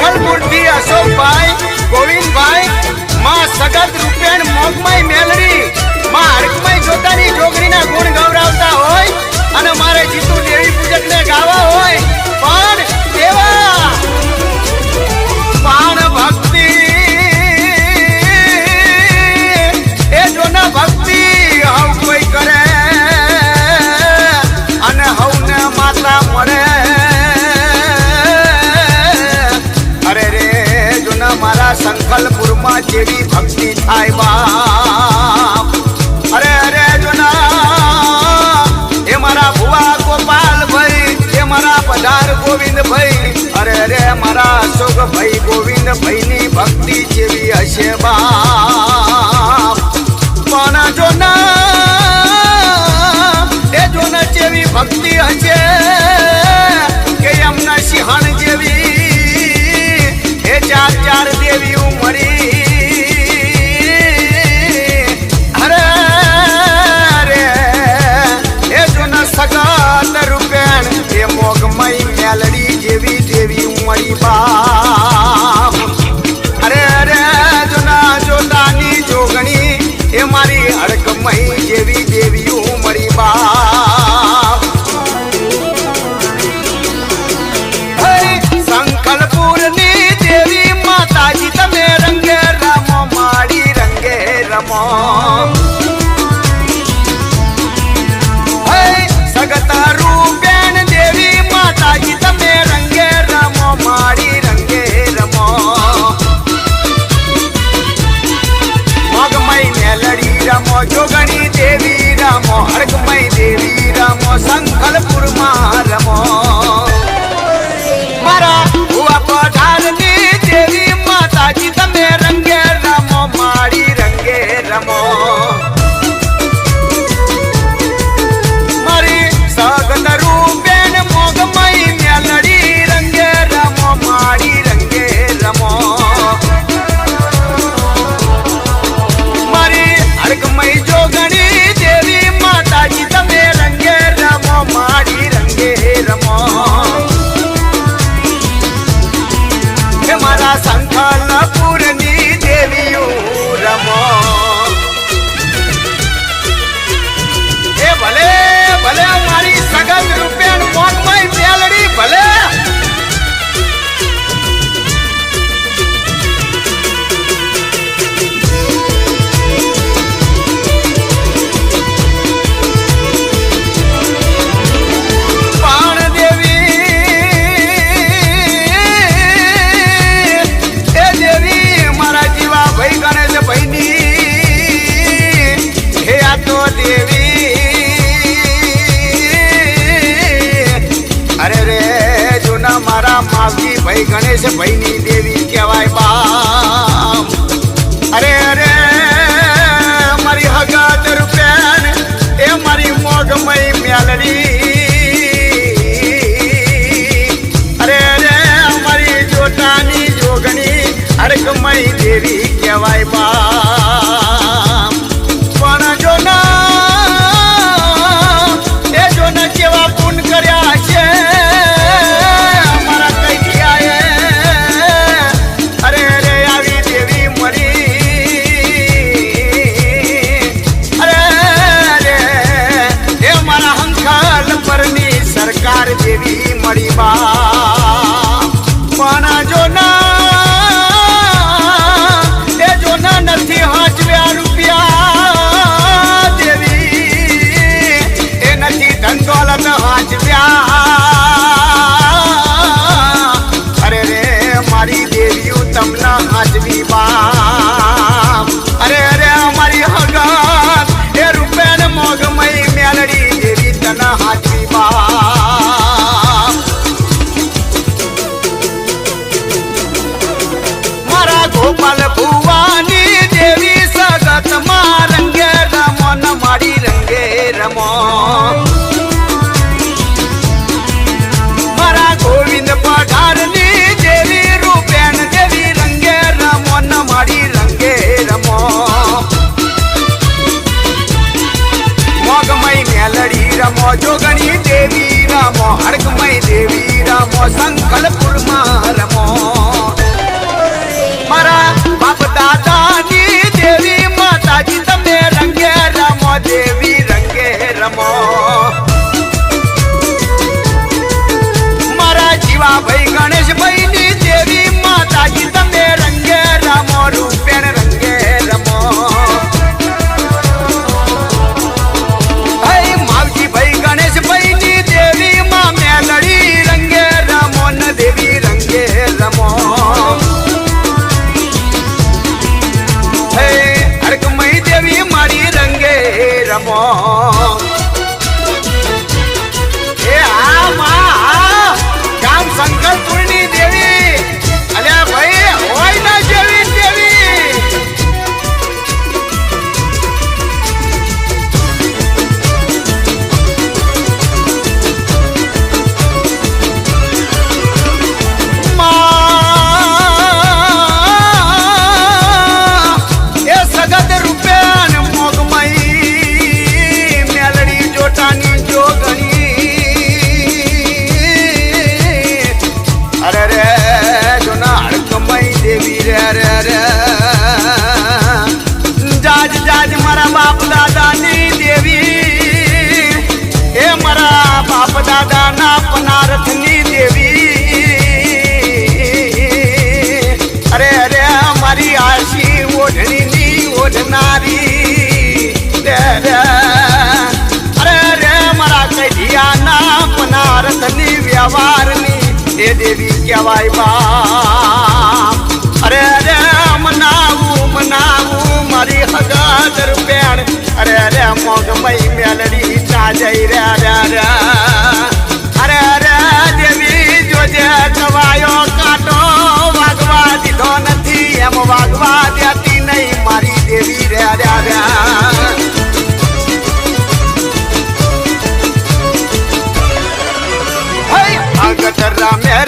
સંખલપુરથી અશોકભાઈ ગોવિંદભાઈ માં સગત રૂપેણ મોગમય મેલડી માં હરકમય જોતાની જોગણીના ગુણ ગૌરવતા હોય અને મારે જીતુ દેવી પૂજકને ગાવા હોય પણ એવા પાણ ભક્તિ એ જોના ભક્તિ હવ કોઈ કરે અને હવને માતા મળે. અરે રે જોના મારા સંકલ્પપુરમાં જેવી ભક્તિ થાય બાપ. અરે અરે જોના એ મારા ભુવા ગોપાલભાઈ એ મારા પધાર ગોવિંદભાઈ અરે અરે મારા અશોકભાઈ ગોવિંદભાઈની ભક્તિ જેવી હશે બાપ. પણ જોના એ જોના જેવી ભક્તિ હશે કે એમના સિંહણ જેવી એ ચાર ચાર દેવી ઉમરી. અરે અરે એ જોના સગત રૂપેણ એ મોગમય મેલડી જેવી દેવી ઉમરી બાપ. અરે અરે જોના જોતાની જોગણી એ મારી હડકમય જેવી દેવી ઉમરી બાપ. સંકલ્પપુરની દેવી માતાજી તમે રંગે રમો મારી રંગે રમો. સગત રૂપેણ દેવી માતાજી તમે રંગે રમો મારી રંગે રમો. મોગમય મેલડી રમો જોગણી દેવી રમો હરકમય દેવી રમો સંકલ્પપુરમાં રમો. મારા ભુવા પધારની દેવી માતાજી તમે રંગે રમો મારી રંગે રમો. મારી સગત રૂપેણ મોગમય મેલડી રંગે રમો મારી રંગે રમો. મારી હરકમય જોગણી દેવી માતાજી તમે રંગે રમો મારી રંગે રમો. હે મારા સંકલ્પપુરની દેવીઓ રમો. એ ભલે ભલે મારી સગત રૂપેણ મોગમય મેલડી ભલે. માવજી ભાઈ ગણેશ ભાઈની દેવી કહેવાય બાપ. અરે અરે મારી હગત રૂપેણ એ મારી મોગમય મેલડી. અરે અરે મારી જોતાની જોગણી હરકમય દેવી કહેવાય બાપ. પણ જોના એ જોના કેવા પૂન કર્યા છે સરકાર જેવી મળી બા. પણ જોના એ જોના નથી હાચવ્યા રૂપિયા દેવી એ નથી ધંધોલત હાચવ્યા. અરે રે મારી દેવીઓ તમને હાચવી બા. અરે અરે મારી હગત એ રૂપેણ મોગમય મેલડી દેવી તને હાચવી બા. ગોપાલ ભુવાની દેવી સગત માં રંગે રમો ન મારી રંગે રમો. મારા ગોવિંદ પધારની દેવી રૂપેણ દેવી રંગે રમો ન મારી રંગે રમો. મોગમય મેલડી રમો જોગણી દેવી રમો હરકમય દેવી રમો સંકલ્પપુરમાં રમો. વ્યવહારની એ દેવી કહેવાય બાપ. અરે અરે મનાવું મારી હગત રૂપેણ. અરે અરે મોગમઈ મેલડી ના જઈ રહ્યા. અરે અરે દેવી જોજે કવાયો કાંટો વાગવા દીધો નથી, એમ વાગવા દેતી નહીં મારી દેવી રહ્યા. અગતરા મેલ